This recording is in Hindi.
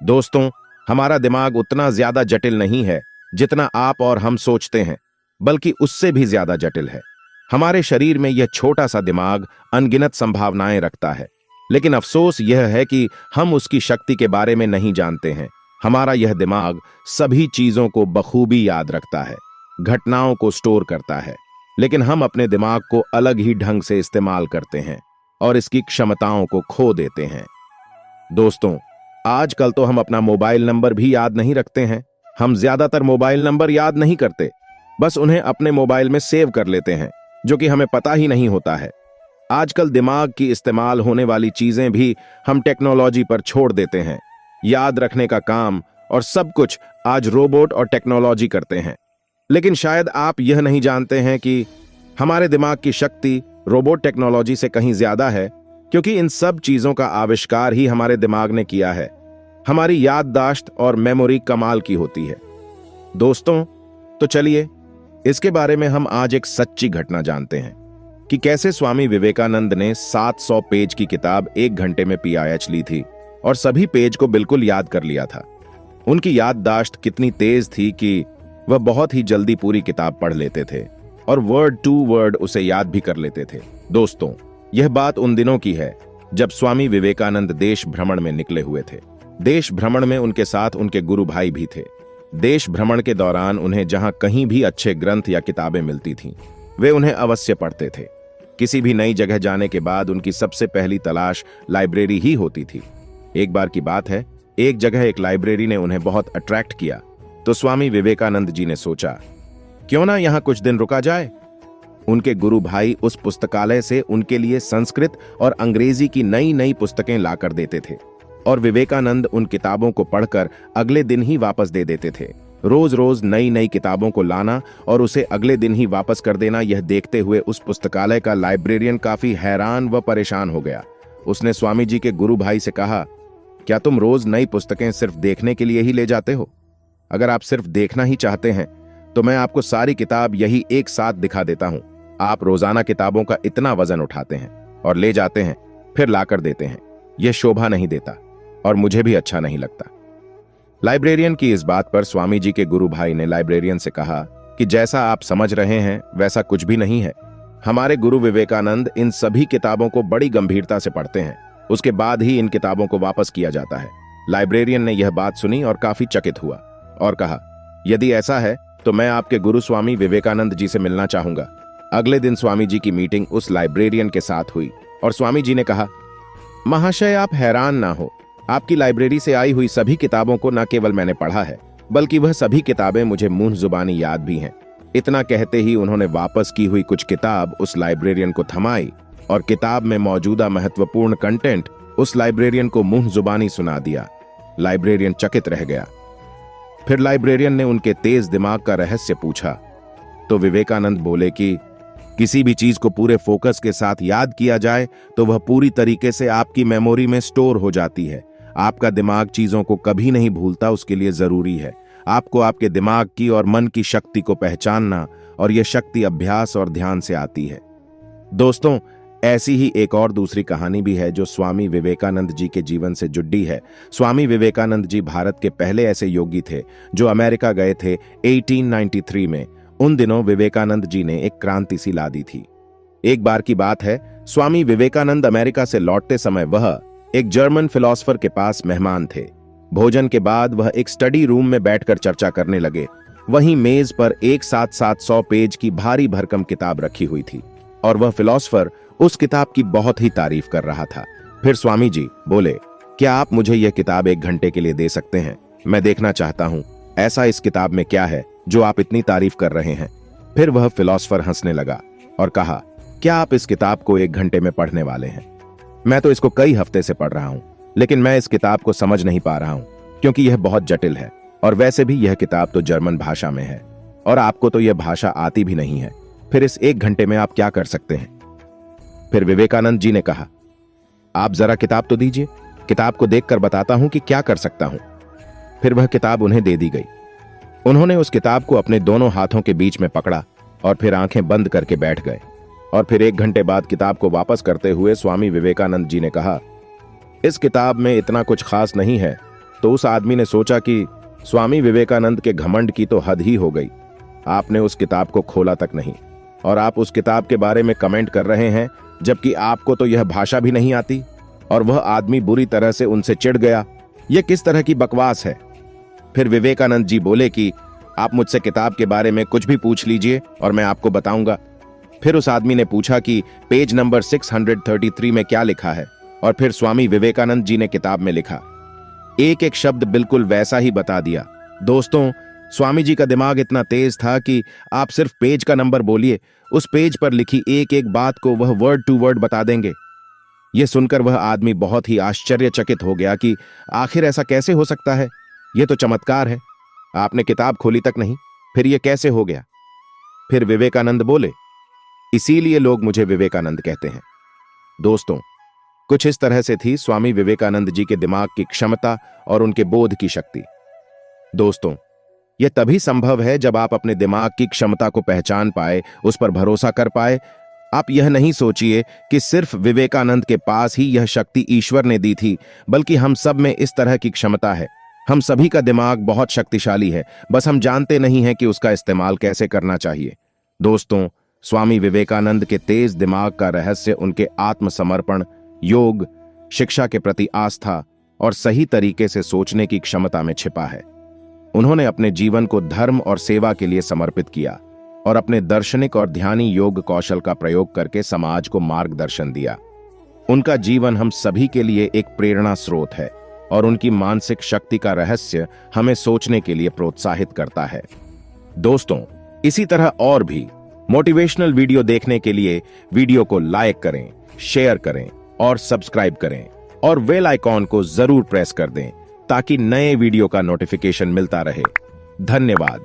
दोस्तों, हमारा दिमाग उतना ज्यादा जटिल नहीं है जितना आप और हम सोचते हैं, बल्कि उससे भी ज्यादा जटिल है। हमारे शरीर में यह छोटा सा दिमाग अनगिनत संभावनाएं रखता है, लेकिन अफसोस यह है कि हम उसकी शक्ति के बारे में नहीं जानते हैं। हमारा यह दिमाग सभी चीजों को बखूबी याद रखता है, घटनाओं को स्टोर करता है, लेकिन हम अपने दिमाग को अलग ही ढंग से इस्तेमाल करते हैं और इसकी क्षमताओं को खो देते हैं। दोस्तों, आजकल तो हम अपना मोबाइल नंबर भी याद नहीं रखते हैं। हम ज्यादातर मोबाइल नंबर याद नहीं करते, बस उन्हें अपने मोबाइल में सेव कर लेते हैं, जो कि हमें पता ही नहीं होता है। आजकल दिमाग की इस्तेमाल होने वाली चीजें भी हम टेक्नोलॉजी पर छोड़ देते हैं। याद रखने का काम और सब कुछ आज रोबोट और टेक्नोलॉजी करते हैं। लेकिन शायद आप यह नहीं जानते हैं कि हमारे दिमाग की शक्ति रोबोट टेक्नोलॉजी से कहीं ज्यादा है, क्योंकि इन सब चीजों का आविष्कार ही हमारे दिमाग ने किया है। हमारी याददाश्त और मेमोरी कमाल की होती है। दोस्तों, तो चलिए इसके बारे में हम आज एक सच्ची घटना जानते हैं कि कैसे स्वामी विवेकानंद ने 700 पेज की किताब 1 घंटे में PIH ली थी और सभी पेज को बिल्कुल याद कर लिया था। उनकी याददाश्त कितनी तेज थी कि वह बहुत ही जल्दी पूरी किताब पढ़ लेते थे और वर्ड टू वर्ड उसे याद भी कर लेते थे। दोस्तों, यह बात उन दिनों की है जब स्वामी विवेकानंद देश भ्रमण में निकले हुए थे। देश भ्रमण में उनके साथ उनके गुरु भाई भी थे। देश भ्रमण के दौरान उन्हें जहां कहीं भी अच्छे ग्रंथ या किताबें मिलती थीं, वे उन्हें अवश्य पढ़ते थे। किसी भी नई जगह जाने के बाद उनकी सबसे पहली तलाश लाइब्रेरी ही होती थी। एक बार की बात है, एक जगह एक लाइब्रेरी ने उन्हें बहुत अट्रैक्ट किया, तो स्वामी विवेकानंद जी ने सोचा, क्यों ना यहां कुछ दिन रुका जाए। उनके गुरु भाई उस पुस्तकालय से उनके लिए संस्कृत और अंग्रेजी की नई नई पुस्तकें लाकर देते थे और विवेकानंद उन किताबों को पढ़कर अगले दिन ही वापस दे देते थे। रोज रोज नई नई किताबों को लाना और उसे अगले दिन ही वापस कर देना, यह देखते हुए उस पुस्तकालय का लाइब्रेरियन काफी हैरान व परेशान हो गया। उसने स्वामी जी के गुरु भाई से कहा, क्या तुम रोज नई पुस्तकें सिर्फ देखने के लिए ही ले जाते हो? अगर आप सिर्फ देखना ही चाहते हैं तो मैं आपको सारी किताब यही एक साथ दिखा देता हूं। आप रोजाना किताबों का इतना वजन उठाते हैं और ले जाते हैं, फिर लाकर देते हैं। यह शोभा नहीं देता और मुझे भी अच्छा नहीं लगता। लाइब्रेरियन की इस बात पर स्वामी जी के गुरु भाई ने लाइब्रेरियन से कहा कि जैसा आप समझ रहे हैं वैसा कुछ भी नहीं है। हमारे गुरु विवेकानंद इन सभी किताबों को बड़ी गंभीरता से पढ़ते हैं, उसके बाद ही इन किताबों को वापस किया जाता है। लाइब्रेरियन ने यह बात सुनी और काफी चकित हुआ और कहा, यदि ऐसा है तो मैं आपके गुरु स्वामी विवेकानंद जी से मिलना चाहूंगा। अगले दिन स्वामी जी की मीटिंग उस लाइब्रेरियन के साथ हुई और स्वामी जी ने कहा, महाशय, आप हैरान ना हो, आपकी लाइब्रेरी से आई हुई सभी किताबों को न केवल मैंने पढ़ा है, बल्कि वह सभी किताबें मुझे मुंह जुबानी याद भी हैं। इतना कहते ही उन्होंने वापस की हुई कुछ किताब उस लाइब्रेरियन को थमाई और किताब में मौजूदा महत्वपूर्ण कंटेंट उस लाइब्रेरियन को मुंह जुबानी सुना दिया। लाइब्रेरियन चकित रह गया। फिर लाइब्रेरियन ने उनके तेज दिमाग का रहस्य पूछा, तो विवेकानंद बोले कि किसी भी चीज को पूरे फोकस के साथ याद किया जाए तो वह पूरी तरीके से आपकी मेमोरी में स्टोर हो जाती है। आपका दिमाग चीजों को कभी नहीं भूलता, उसके लिए जरूरी है आपको आपके दिमाग की और मन की शक्ति को पहचानना, और यह शक्ति अभ्यास और ध्यान से आती है। दोस्तों, ऐसी ही एक और दूसरी कहानी भी है जो स्वामी विवेकानंद जी के जीवन से जुड़ी है। स्वामी विवेकानंद जी भारत के पहले ऐसे योगी थे जो अमेरिका गए थे 1893 में। उन दिनों विवेकानंद जी ने एक क्रांति सी ला दी थी। एक बार की बात है, स्वामी विवेकानंद अमेरिका से लौटते समय वह एक जर्मन फिलोसोफर के पास मेहमान थे। भोजन के बाद वह एक स्टडी रूम में बैठकर चर्चा करने लगे। वहीं मेज पर एक साथ 700 पेज की भारी भरकम किताब रखी हुई थी और वह फिलोसोफर उस किताब की बहुत ही तारीफ कर रहा था। फिर स्वामी जी बोले, क्या आप मुझे यह किताब 1 घंटे के लिए दे सकते हैं? मैं देखना चाहता हूं ऐसा इस किताब में क्या है जो आप इतनी तारीफ कर रहे हैं। फिर वह फिलोसोफर हंसने लगा और कहा, क्या आप इस किताब को 1 घंटे में पढ़ने वाले हैं? मैं तो इसको कई हफ्ते से पढ़ रहा हूं, लेकिन मैं इस किताब को समझ नहीं पा रहा हूं क्योंकि यह बहुत जटिल है, और वैसे भी यह किताब तो जर्मन भाषा में है और आपको तो यह भाषा आती भी नहीं है। फिर इस 1 घंटे में आप क्या कर सकते हैं? फिर विवेकानंद जी ने कहा, आप जरा किताब तो दीजिए, किताब को देखकर बताता हूं कि क्या कर सकता हूं। फिर वह किताब उन्हें दे दी गई। उन्होंने उस किताब को अपने दोनों हाथों के बीच में पकड़ा और फिर आंखें बंद करके बैठ गए। और फिर 1 घंटे बाद किताब को वापस करते हुए स्वामी विवेकानंद जी ने कहा, इस किताब में इतना कुछ खास नहीं है, तो उस आदमी ने सोचा कि स्वामी विवेकानंद के घमंड की तो हद ही हो गई। आपने उस किताब को खोला तक नहीं और आप उस किताब के बारे में कमेंट कर रहे हैं, जबकि आपको तो यह भाषा भी नहीं आती। और वह आदमी बुरी तरह से उनसे चिढ़ गया। यह किस तरह की बकवास है। फिर विवेकानंद जी बोले कि आप मुझसे किताब के बारे में कुछ भी पूछ लीजिए और मैं आपको बताऊंगा। फिर उस आदमी ने पूछा कि पेज नंबर 633 में क्या लिखा है, और फिर स्वामी विवेकानंद जी ने किताब में लिखा। एक एक शब्द बिल्कुल वैसा ही बता दिया। दोस्तों, स्वामी जी का दिमाग इतना तेज था कि आप सिर्फ पेज का नंबर बोलिए, उस पेज पर लिखी एक एक बात को वह वर्ड टू वर्ड बता देंगे। यह सुनकर वह आदमी बहुत ही आश्चर्यचकित हो गया कि आखिर ऐसा कैसे हो सकता है। यह तो चमत्कार है। आपने किताब खोली तक नहीं, फिर यह कैसे हो गया। फिर विवेकानंद बोले, इसीलिए लोग मुझे विवेकानंद कहते हैं। दोस्तों, कुछ इस तरह से थी स्वामी विवेकानंद जी के दिमाग की क्षमता और उनके बोध की शक्ति। दोस्तों, यह तभी संभव है जब आप अपने दिमाग की क्षमता को पहचान पाए, उस पर भरोसा कर पाए। आप यह नहीं सोचिए कि सिर्फ विवेकानंद के पास ही यह शक्ति ईश्वर ने दी थी, बल्कि हम सब में इस तरह की क्षमता है। हम सभी का दिमाग बहुत शक्तिशाली है, बस हम जानते नहीं हैं कि उसका इस्तेमाल कैसे करना चाहिए। दोस्तों, स्वामी विवेकानंद के तेज दिमाग का रहस्य उनके आत्मसमर्पण, योग, शिक्षा के प्रति आस्था और सही तरीके से सोचने की क्षमता में छिपा है। उन्होंने अपने जीवन को धर्म और सेवा के लिए समर्पित किया और अपने दार्शनिक और ध्यानी योग कौशल का प्रयोग करके समाज को मार्गदर्शन दिया। उनका जीवन हम सभी के लिए एक प्रेरणा स्रोत है और उनकी मानसिक शक्ति का रहस्य हमें सोचने के लिए प्रोत्साहित करता है। दोस्तों, इसी तरह और भी मोटिवेशनल वीडियो देखने के लिए वीडियो को लाइक करें, शेयर करें और सब्सक्राइब करें और बेल आइकॉन को जरूर प्रेस कर दें ताकि नए वीडियो का नोटिफिकेशन मिलता रहे। धन्यवाद।